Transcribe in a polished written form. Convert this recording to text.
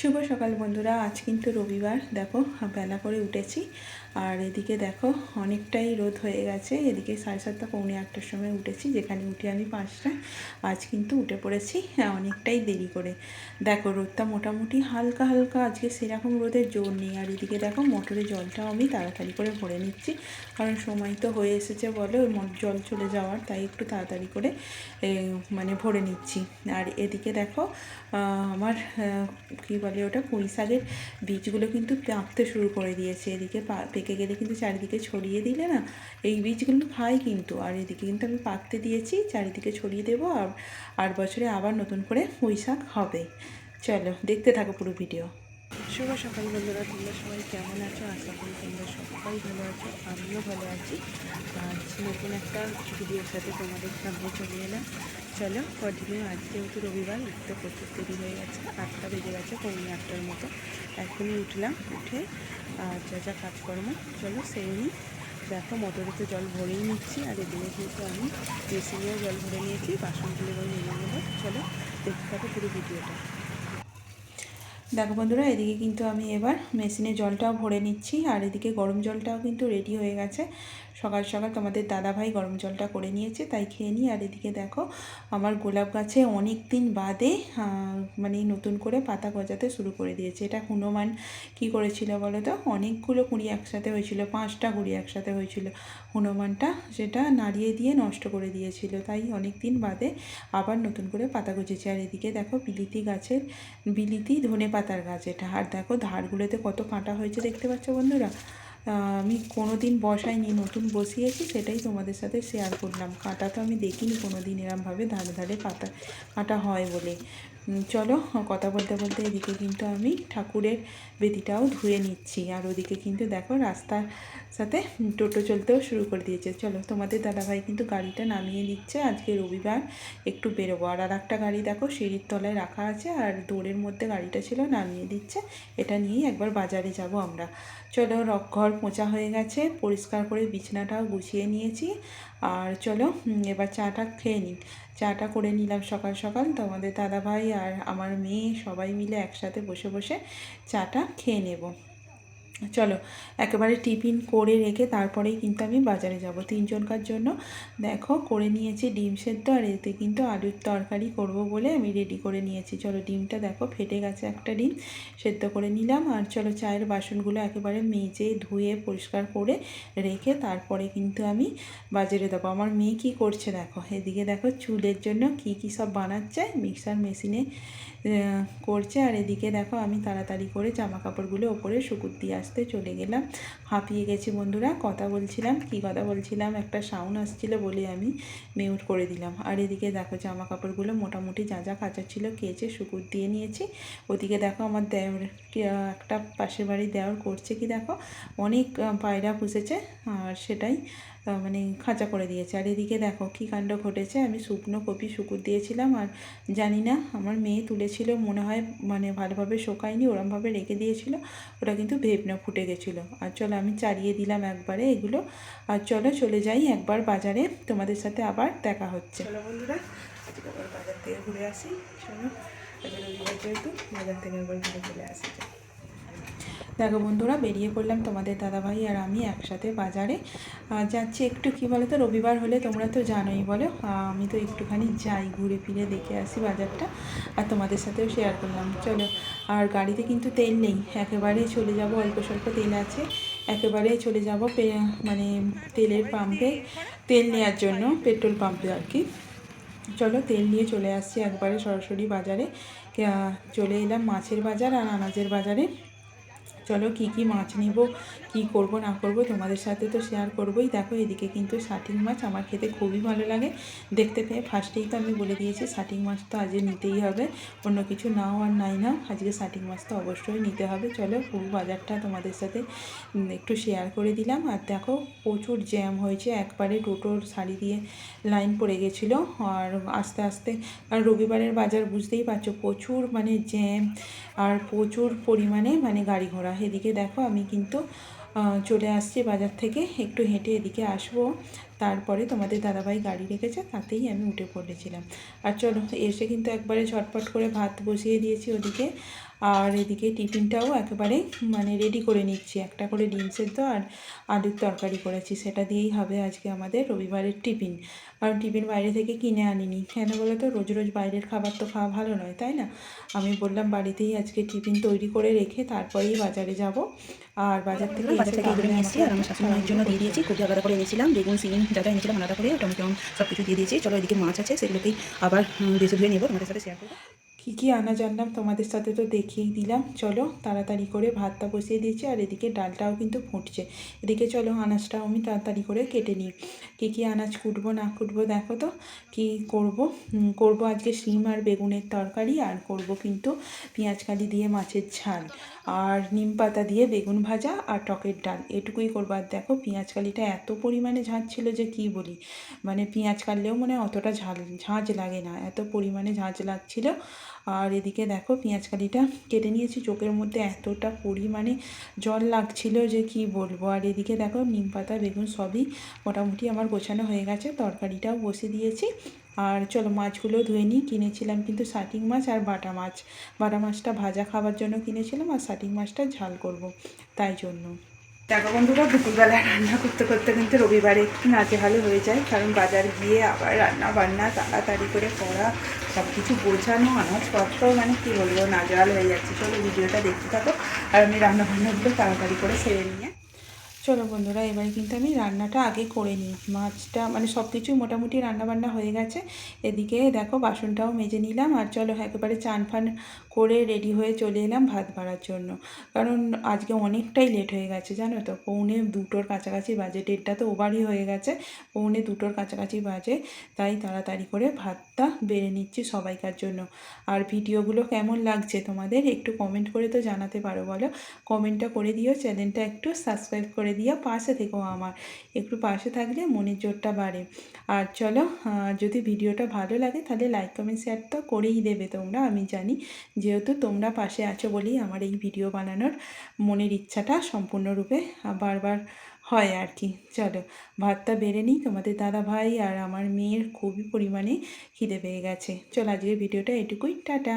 শুভ সকাল বন্ধুরা। আজ কিন্তু রবিবার। দেখো বেলা করে উঠেছি আর এদিকে দেখো অনেকটাই রোদ হয়ে গেছে। এদিকে 7:30 পৌনে 8টার সময় উঠেছি, যেখানে উঠে আমি 5টায়। আজ কিন্তু উঠে পড়েছি অনেকটাই দেরি করে। দেখো রোদটা মোটামুটি হালকা হালকা, আজকে সেরকম রোদের জোর নেই। আর এদিকে দেখো মোটরে জলটাও আমি তাড়াতাড়ি করে ভরে নিচ্ছি, কারণ সময় তো হয়ে এসেছে বলে ওই জল চলে যাওয়ার, তাই একটু তাড়াতাড়ি করে মানে ভরে নিচ্ছি। আর এদিকে দেখো আমার কী বলে ওটা, পুঁই শাকের বীজগুলো কিন্তু পাকতে শুরু করে দিয়েছে। এদিকে পেকে গেলে কিন্তু চারিদিকে ছড়িয়ে দিলে না, এই বীজগুলো খাই কিন্তু। আর এদিকে কিন্তু আমি পাকতে দিয়েছি, চারিদিকে ছড়িয়ে দেবো। আর বছরে আবার নতুন করে পুঁই শাক হবে। চলো দেখতে থাকো পুরো ভিডিও। শুভ সকাল বন্ধুরা, তোমরা সবাই কেমন আছো? আশা করি তোমরা সবাই ভালো আছো, আমিও ভালো আছি। আজ নতুন একটা ভিডিওর সাথে তোমাদের সামনে চলে এলাম। চলো কন্টিনিউ। আজ যেহেতু রবিবার, উঠতে প্রচুর দেরি হয়ে গেছে, 8টা বেজে গেছে, পৌনে 8টার মতো। এখনই উঠলাম, উঠে যা যা কাজকর্ম চলো সেই নিই। দেখো মোটরেতে জল ভরেই নিচ্ছি, আর এদিকে কিন্তু আমি মেশিনেও জল ভরে নিয়েছি, বাসনগুলো নেমে নেবো। চলো দেখতে থাকো পুরো ভিডিওটা। দেখো বন্ধুরা, এদিকে কিন্তু আমি এবার মেশিনে জলটাও ভরে নিচ্ছি, আর এদিকে গরম জলটাও কিন্তু রেডি হয়ে গেছে। সকাল সকাল তোমাদের দাদাভাই গরম জলটা করে নিয়েছে, তাই খেয়ে নিই। আর এদিকে দেখো আমার গোলাপ গাছে অনেক দিন বাদে মানে নতুন করে পাতা গজাতে শুরু করে দিয়েছে। এটা হনুমান কি করেছিল বলো তো, অনেকগুলো কুঁড়ি একসাথে হয়েছিল, 5টা কুঁড়ি একসাথে হয়েছিল। হনুমানটা সেটা নাড়িয়ে দিয়ে নষ্ট করে দিয়েছিল, তাই অনেক দিন বাদে আবার নতুন করে পাতা গজেছে। আর এদিকে দেখো বিলিতি ধনে পাতার গাছ এটা। আর দেখো ধারগুলোতে কত কাঁটা হয়েছে দেখতে পাচ্ছ বন্ধুরা। আমি কোনো দিন বসাইনি, নতুন বসিয়েছি, সেটাই তোমাদের সাথে শেয়ার করলাম। কাঁটা তো আমি দেখিনি কোনো দিন এরমভাবে ধারে ধারে কাঁটা হয় বলে। চলো কথা বলতে বলতে এদিকে কিন্তু আমি ঠাকুরের বেদিটাও ধুয়ে নিচ্ছি। আর ওদিকে কিন্তু দেখো রাস্তার সাথে টোটো চলতেও শুরু করে দিয়েছে। চলো তোমাদের দাদাভাই কিন্তু গাড়িটা নামিয়ে দিচ্ছে, আজকে রবিবার একটু বেরোবো। আর একটা গাড়ি দেখো সিঁড়ির তলায় রাখা আছে, আর দৌড়ের মধ্যে গাড়িটা ছিল, নামিয়ে দিচ্ছে। এটা নিয়েই একবার বাজারে যাব আমরা। চলো ঘর মোছা হয়ে গেছে, পরিষ্কার করে বিছানাটাও গুছিয়ে নিয়েছি। আর চলো এবার চাটা খেয়ে নিই। চাটা করে নিলাম সকাল সকাল, তোমাদের দাদাভাই আর আমার মেয়ে সবাই মিলে একসাথে বসে বসে চাটা খেয়ে নেব। চলো একেবারে টিফিন করে রেখে তারপরেই কিন্তু আমি বাজারে যাব 3জনকার জন্য। দেখো করে নিয়েছি ডিম সেদ্ধ, আর এতে কিন্তু আলুর তরকারি করব বলে আমি রেডি করে নিয়েছি। চলো ডিমটা দেখো ফেটে গেছে, একটা ডিম সেদ্ধ করে নিলাম। আর চলো চায়ের বাসনগুলো একেবারে মেজে ধুয়ে পরিষ্কার করে রেখে তারপরে কিন্তু আমি বাজারে দেবো। আমার মেয়ে কী করছে দেখো, এদিকে দেখো চুলের জন্য কি সব বানাচ্ছে, মিক্সার মেশিনে করছে। আর এদিকে দেখো আমি তাড়াতাড়ি করে জামা কাপড়গুলো ওপরে শুকুর দিয়ে আসতে চলে গেলাম। হাঁপিয়ে গেছি বন্ধুরা। কথা বলছিলাম, কি কথা বলছিলাম, একটা সাউন্ড আসছিল বলে আমি মিউট করে দিলাম। আর এদিকে দেখো জামা কাপড়গুলো মোটামুটি যা যা কাচার ছিল কেচে শুকুর দিয়ে নিয়েছি। ওদিকে দেখো আমার দেওর একটা পাশের বাড়ির দেওর করছে কি দেখো, অনেক পায়রা পুষেছে, আর সেটাই মানে খাঁচা করে দিয়েছে। আর এদিকে দেখো কী কাণ্ড ঘটেছে, আমি শুকনো কপি শুকুর দিয়েছিলাম, আর জানি না আমার মেয়ে তুলেছিল মনে হয়, মানে ভালোভাবে শোকায়নি, ওরমভাবে রেখে দিয়েছিল, ওটা কিন্তু ভেপনা ফুটে গেছিলো। আর চলো আমি চালিয়ে দিলাম একবারে এগুলো। আর চলো চলে যাই একবার বাজারে, তোমাদের সাথে আবার দেখা হচ্ছে। চলো বন্ধুরা আজকে আবার বাজার থেকে ঘুরে আসি। চলো রবিবার যেহেতু বাজার থেকে একবার ঘুরে চলে আসি। দেখো বন্ধুরা বেরিয়ে পড়লাম তোমাদের দাদাভাই আর আমি একসাথে বাজারে যাচ্ছি। একটু কী বলো তো, রবিবার হলে তোমরা তো জানোই বলো, আমি তো একটুখানি যাই, ঘুরে ফিরে দেখে আসি বাজারটা, আর তোমাদের সাথেও শেয়ার করলাম। চলো, আর গাড়িতে কিন্তু তেল নেই, একেবারে চলে যাব, অল্প স্বল্প তেল আছে, একেবারে চলে যাব মানে তেলের পাম্পে তেল নেওয়ার জন্য, পেট্রোল পাম্পে আর কি। চলো তেল নিয়ে চলে আসছি একবারে সরাসরি বাজারে। চলে এলাম মাছের বাজার আর আনাজের বাজারে। চলো কি মাছ নিব, কি করব না করব তোমাদের সাথে তো শেয়ার করবই। দেখো এদিকে কিন্তু শাটিং মাছ আমার খেতে খুবই ভালো লাগে, দেখতে পেয়ে ফার্স্টেই তো আমি বলে দিয়েছি শাটিং মাছ তো আজকে নিতেই হবে, অন্য কিছু নাও আর নাই নাও, আজকে শাটিং মাছ তো অবশ্যই নিতে হবে। চলো পুরো বাজারটা তোমাদের সাথে একটু শেয়ার করে দিলাম। আর দেখো প্রচুর জ্যাম হয়েছে, একবারে টোটোর সারি দিয়ে লাইন পড়ে গেছিলো। আর আস্তে আস্তে, আর রবিবারের বাজার বুঝতেই পারছো, প্রচুর মানে জ্যাম, আর প্রচুর পরিমাণে মানে গাড়ি ঘোড়া। এদিকে দেখো আমি কিন্তু চলে আসছি বাজার থেকে, একটু হেঁটে এদিকে আসবো, তারপরে তোমাদের দাদাভাই গাড়ি রেখেছে, তাতেই আমি উঠে পড়েছিলাম। আর চলো এসে কিন্তু একবারে ঝটপট করে ভাত বসিয়ে দিয়েছি ওদিকে। আর এদিকে টিফিনটাও একেবারে মানে রেডি করে নিচ্ছি। একটা করে ডিম সেদ্ধ আর আলুর তরকারি করেছি, সেটা দিয়েই হবে আজকে আমাদের রবিবারের টিফিন। কারণ টিফিন বাইরে থেকে কিনে আনিনি, কেন বলো তো, রোজ রোজ বাইরের খাবার তো খাওয়া ভালো নয়, তাই না? আমি বললাম বাড়িতেই আজকে টিফিন তৈরি করে রেখে তারপরেই বাজারে যাব। আর বাজার থেকে বাজার থেকে এগুলো নিয়ে এসেছি আর আমার শাশুড়ি মায়ের জন্য দিয়ে দিয়েছি। খুব আলাদা করে এনেছিলাম, বেগুন সিম যা যা এনেছিলাম আলাদা করে টমেটো সব কিছু দিয়ে দিয়েছি। চলো এদিকে মাছ আছে, সেগুলোকেই আবার বেছে ধুয়ে নেবো, তোমাদের সাথে শেয়ার করবো। কী আনা জানলাম তোমাদের সাথে তো দেখিয়েই দিলাম। চলো তাড়াতাড়ি করে ভাতটা বসিয়ে দিয়েছি, আর এদিকে ডালটাও কিন্তু ফুটছে। এদিকে চলো আনাজটাও আমি তাড়াতাড়ি করে কেটে নিই। কী আনাজ কুটবো না কুটবো দেখো তো। কী করব আজকে শিম আর বেগুনের তরকারি, আর করব কিন্তু পেঁয়াজকালি দিয়ে মাছের ঝাল, আর নিম পাতা দিয়ে বেগুন ভাজা আর টকের ডাল, এটুকুই করবো। আর দেখো পেঁয়াজকালিটা এত পরিমাণে ঝাঁজ ছিল যে কী বলি, মানে পেঁয়াজ কাটলেও মনে অতটা ঝাঁঝ লাগে না, এত পরিমাণে ঝাঁঝ লাগছিল। আর এদিকে দেখো পেঁয়াজকালিটা কেটে নিয়েছি, চোখের মধ্যে এতটা পরিমাণে জল লাগছিল যে কি বলবো। আর এদিকে দেখো নিম পাতা বেগুন সবই মোটামুটি আমার গোছানো হয়ে গেছে, তরকারিটাও বসে দিয়েছি। আর চলো মাছগুলো ধুয়ে নিই। কিনেছিলাম কিন্তু শাটিং মাছ আর বাটা মাছ। বাটা মাছটা ভাজা খাবার জন্য কিনেছিলাম, আর শাটিং মাছটা ঝাল করব, তাই জন্য। দেখো বন্ধুরা, দুপুরবেলা রান্না করতে করতে কিন্তু রবিবারে একটু নাজেহাল হয়ে যায়, কারণ বাজার গিয়ে আবার রান্না বান্না তাড়াতাড়ি করে করা, সব কিছু বোঝানো, আনাজপত্র, মানে কী বলবো, নাজেহাল হয়ে যাচ্ছে। চলো ভিডিওটা দেখতে থাকো, আর আমি রান্না বান্নাগুলো তাড়াতাড়ি করে সেরে নিয়ে। চলো বন্ধুরা, এবারে কিন্তু আমি রান্নাটা আগে করে নিই। মাছটা মানে সব কিছুই মোটামুটি রান্নাবান্না হয়ে গেছে। এদিকে দেখো বাসনটাও মেজে নিলাম, আর চলো একেবারে চান ফান করে রেডি হয়ে চলে এলাম ভাত বাড়ার জন্য। কারণ আজকে অনেকটাই লেট হয়ে গেছে জানো তো, 1:45 কাছাকাছি বাজে, ডেটটা তো ওভারই হয়ে গেছে, 1:45 কাছাকাছি বাজে। তাই তাড়াতাড়ি করে ভাতটা বেড়ে নিচ্ছি সবাইকার জন্য। আর ভিডিওগুলো কেমন লাগছে তোমাদের একটু কমেন্ট করে তো জানাতে পারো, বলো। কমেন্টটা করে দিও, চ্যানেলটা একটু সাবস্ক্রাইব করে দিও, পাশে থেকেও আমার একটু পাশে থাকলে মনের জোরটা বাড়ে। আর চলো, যদি ভিডিওটা ভালো লাগে তাহলে লাইক কমেন্ট শেয়ার তো করেই দেবে তোমরা, আমি জানি, যেহেতু তোমরা পাশে আছো বলেই আমার এই ভিডিও বানানোর মনের ইচ্ছাটা সম্পূর্ণরূপে বারবার হয় আর কি। চলো ভাতটা বেড়ে নিই, তোমাদের দাদা ভাই আর আমার মেয়ের খুবই পরিমাণে খিদে পেয়ে গেছে। চলো আজকের ভিডিওটা এটুকুই, টাটা।